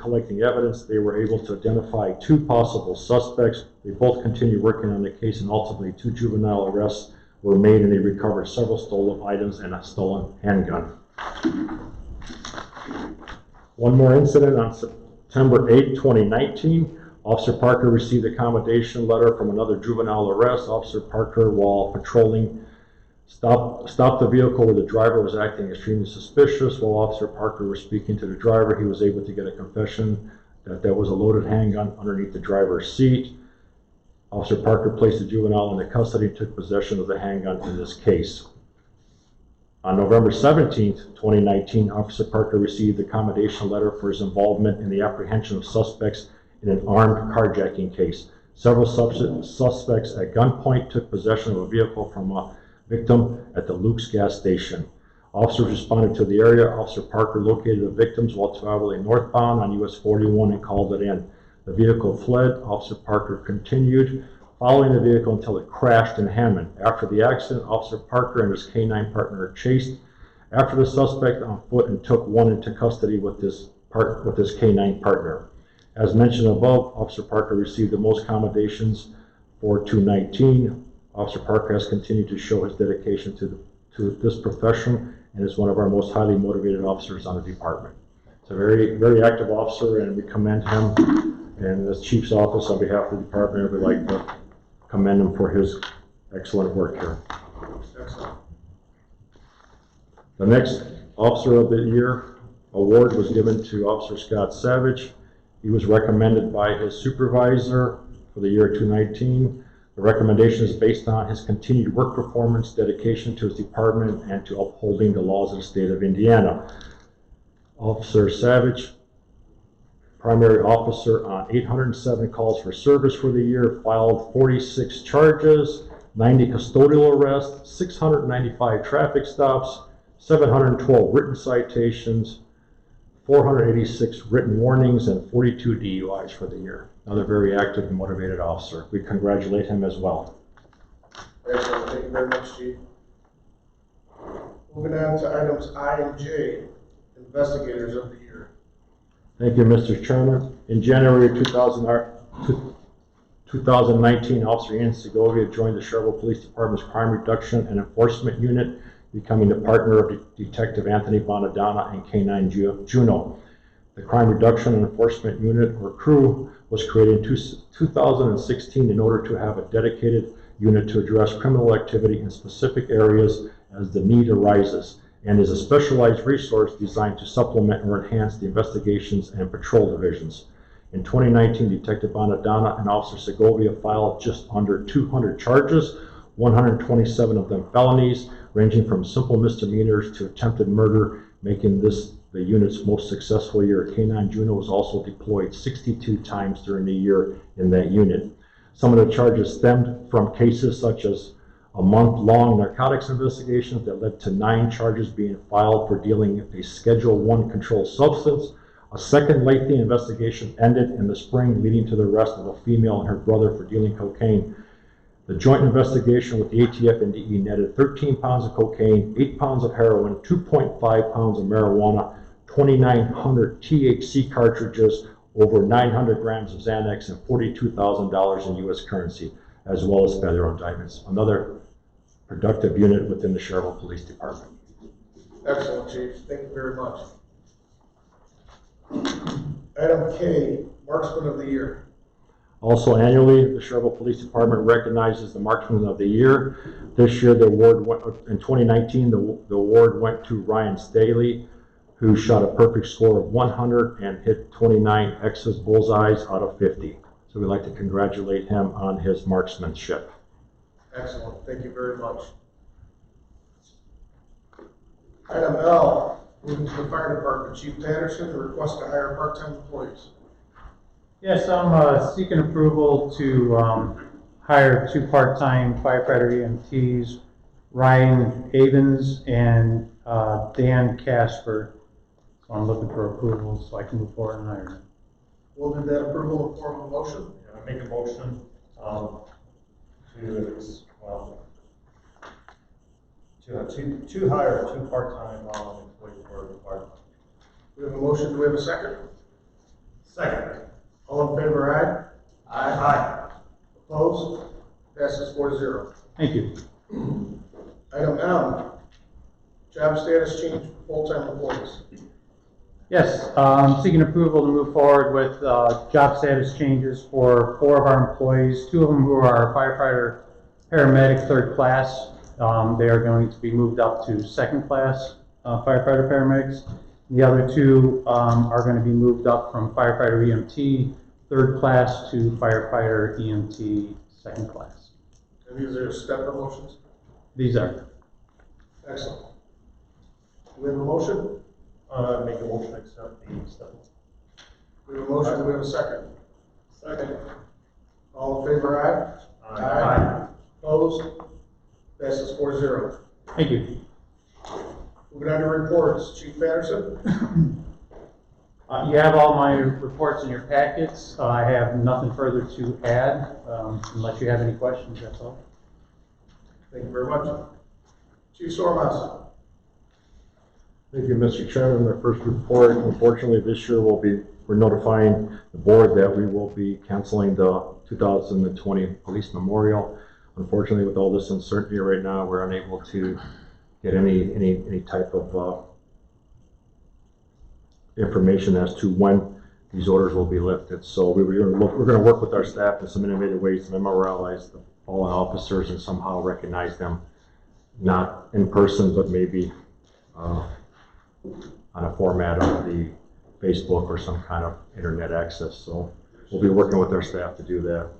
collecting evidence, they were able to identify 2 possible suspects. They both continued working on the case, and ultimately 2 juvenile arrests were made, and they recovered several stolen items and a stolen handgun. One more incident on September 8, 2019. Officer Parker received a commendation letter from another juvenile arrest. Officer Parker, while patrolling, stopped the vehicle where the driver was acting extremely suspicious. While Officer Parker was speaking to the driver, he was able to get a confession that there was a loaded handgun underneath the driver's seat. Officer Parker placed the juvenile into custody and took possession of the handgun in this case. On November 17, 2019, Officer Parker received a commendation letter for his involvement in the apprehension of suspects in an armed carjacking case. Several suspects at gunpoint took possession of a vehicle from a victim at the Luke's gas station. Officers responded to the area. Officer Parker located the victims while traveling northbound on US 41 and called it in. The vehicle fled. Officer Parker continued following the vehicle until it crashed in Hammond. After the accident, Officer Parker and his K-9 partner chased after the suspect on foot and took one into custody with his K-9 partner. As mentioned above, Officer Parker received the most commendations for 2019. Officer Parker has continued to show his dedication to this profession and is one of our most highly motivated officers on the department. It's a very, very active officer, and we commend him. And as Chief's office, on behalf of the department, we'd like to commend him for his excellent work here. Excellent. The next Officer of the Year award was given to Officer Scott Savage. He was recommended by his supervisor for the year 2019. The recommendation is based on his continued work performance, dedication to his department, and to upholding the laws of the state of Indiana. Officer Savage, primary officer on 807 calls for service for the year, filed 46 charges, 90 custodial arrests, 695 traffic stops, 712 written citations, 486 written warnings, and 42 DUIs for the year. Another very active and motivated officer. We congratulate him as well. Excellent. Thank you very much, Chief. Moving on to items I and J, investigators of the year. Thank you, Mr. Chairman. In January 2019, Officer Ian Segovia joined the Sherwood Police Department's Crime Reduction and Enforcement Unit, becoming the partner of Detective Anthony Bonadonna and K-9 Juno. The Crime Reduction and Enforcement Unit, or CREW, was created in 2016 in order to have a dedicated unit to address criminal activity in specific areas as the need arises, and is a specialized resource designed to supplement or enhance the investigations and patrol divisions. In 2019, Detective Bonadonna and Officer Segovia filed just under 200 charges, 127 of them felonies, ranging from simple misdemeanors to attempted murder, making this the unit's most successful year. K-9 Juno was also deployed 62 times during the year in that unit. Some of the charges stemmed from cases such as a month-long narcotics investigation that led to 9 charges being filed for dealing with a Schedule I controlled substance. A second lengthy investigation ended in the spring, leading to the arrest of a female and her brother for dealing cocaine. The joint investigation with the ATF and DE netted 13 pounds of cocaine, 8 pounds of heroin, 2.5 pounds of marijuana, 2,900 THC cartridges, over 900 grams of Xanax, and $42,000 in U.S. currency, as well as federal indictments. Another productive unit within the Sherwood Police Department. Excellent, Chief. Thank you very much. Item K, Marksman of the Year. Also annually, the Sherwood Police Department recognizes the Marksman of the Year. This year, the award went, in 2019, the award went to Ryan Staley, who shot a perfect score of 100 and hit 29 X's bullseyes out of 50. So we'd like to congratulate him on his marksmanship. Excellent. Thank you very much. Item L, moving to the Fire Department. Chief Patterson, request to hire part-time employees. Yes, I'm seeking approval to hire 2 part-time firefighter EMTs, Ryan Avens and Dan Casper. So I'm looking for approval so I can move forward and hire them. We'll do that approval in form of a motion. I make a motion to hire 2 part-time employees for the department. We have a motion. Do we have a second? Second. All in favor, aye? Aye. Opposed? Passes 4-0. Thank you. Item M, job status change for full-time employees. Yes, seeking approval to move forward with job status changes for 4 of our employees, 2 of them who are firefighter paramedic 3rd class. They are going to be moved up to 2nd class firefighter paramedics. The other 2 are going to be moved up from firefighter EMT 3rd class to firefighter EMT 2nd class. And these are step promotions. These are. Excellent. Do we have a motion? Make a motion to accept the step. We have a motion, do we have a second? Second. All in favor, aye? Opposed? Passes 4-0. Thank you. Moving on to reports, Chief Patterson? You have all my reports in your packets. I have nothing further to add, unless you have any questions, that's all. Thank you very much. Chief Sormas? Thank you, Mr. Chairman. My first report, unfortunately, this year we're notifying the board that we will be canceling the 2020 police memorial. Unfortunately, with all this uncertainty right now, we're unable to get any type of information as to when these orders will be lifted. So we're going to work with our staff in some innovative ways to memorialize the fallen officers and somehow recognize them, not in person, but maybe on a format of the Facebook or some kind of internet access. So we'll be working with our staff to do that.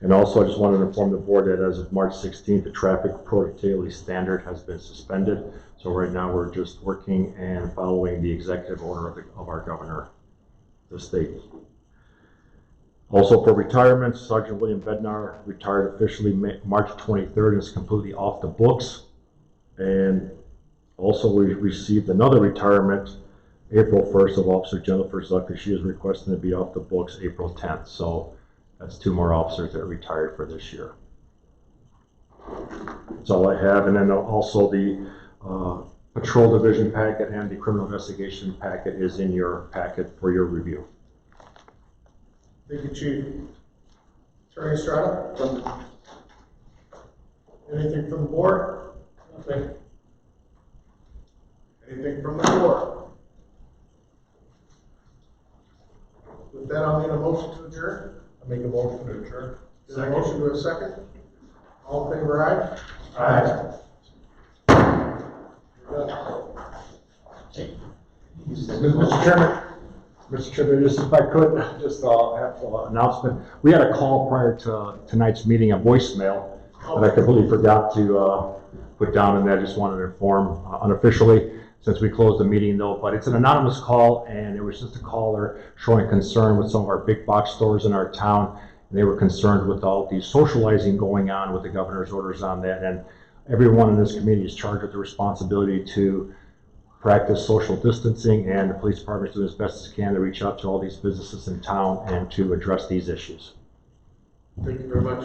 And also, I just wanted to inform the board that as of March 16th, the traffic productivity standard has been suspended. So right now, we're just working and following the executive order of our governor, the state. Also for retirement, Sergeant William Bednar retired officially March 23rd and is completely off the books. And also, we received another retirement April 1st of Officer Jennifer Zucker. She is requesting to be off the books April 10th. So that's 2 more officers that retired for this year. That's all I have. And then also the patrol division packet and the criminal investigation packet is in your packet for your review. Thank you, Chief. Attorney Estrada? Anything from the board? Nothing. Anything from the floor? With that, I'll need a motion to adjourn. I make a motion to adjourn. Is there a motion to a second? All in favor, aye? Aye. Mr. Chairman, just if I could, just have an announcement. We had a call prior to tonight's meeting, a voicemail, that I completely forgot to put down, and I just wanted to inform unofficially, since we closed the meeting though, but it's an anonymous call, and it was just a caller showing concern with some of our big box stores in our town, and they were concerned with all the socializing going on with the governor's orders on that, and everyone in this community is charged with the responsibility to practice social distancing, and the police department is doing as best as can to reach out to all these businesses in town and to address these issues. Thank you very much.